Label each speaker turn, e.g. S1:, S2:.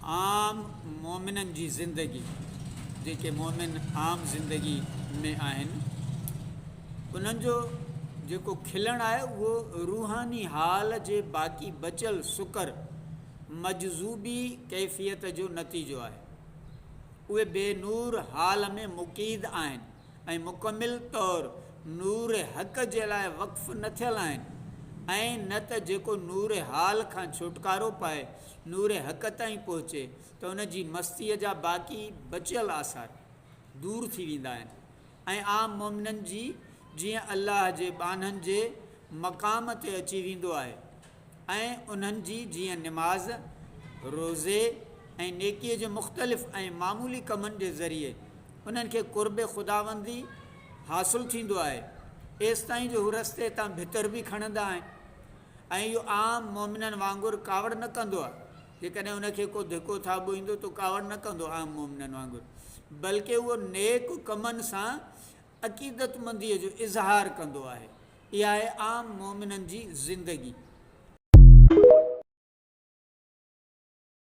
S1: आम मोमिननि जी ज़िंदगी, जेके मोमिन आम ज़िंदगी में आहिनि, उन्हनि जो जेको खिलणु आहे उहो रूहानी हाल जे बाक़ी बचियल सुकर मजज़ूबी कैफ़ियत जो नतीजो आहे। उहे बेनूर हाल में मुक़ीद आहिनि ऐं मुकमिल तौरु नूर हक़ जे लाइ वक़्फ़ न थियल आहिनि, ऐं न त जेको नूर हाल खां छुटकारो पाए नूर हक़ ताईं पहुचे त उन जी मस्तीअ जा बाक़ी बचियल आसार दूर थी वेंदा आहिनि। ऐं आम मोमिननि जी जीअं अल्लाह जे बाननि जे मक़ाम ते अची वेंदो आहे, ऐं उन्हनि जी जीअं निमाज़, रोज़े ऐं नेकीअ जे मुख़्तलिफ़ ऐं मामूली कमनि जे ज़रिए उन्हनि खे क़ुर्ब ख़ुदावंदी हासिलु थींदो आहे, एसि ताईं जो हू रस्ते तां भितर बि खणंदा आहिनि। ऐं इहो आम मोमिननि वांगुरु कावड़ न कंदो आहे। जेकॾहिं उनखे को धिको थाबो ईंदो त कावड़ न कंदो आम मोमिननि वांगुरु, बल्कि उहो नेक कमनि सां अक़ीदतमंदीअ जो इज़हार कंदो आहे। इहा आहे आम मोमिननि जी ज़िंदगी।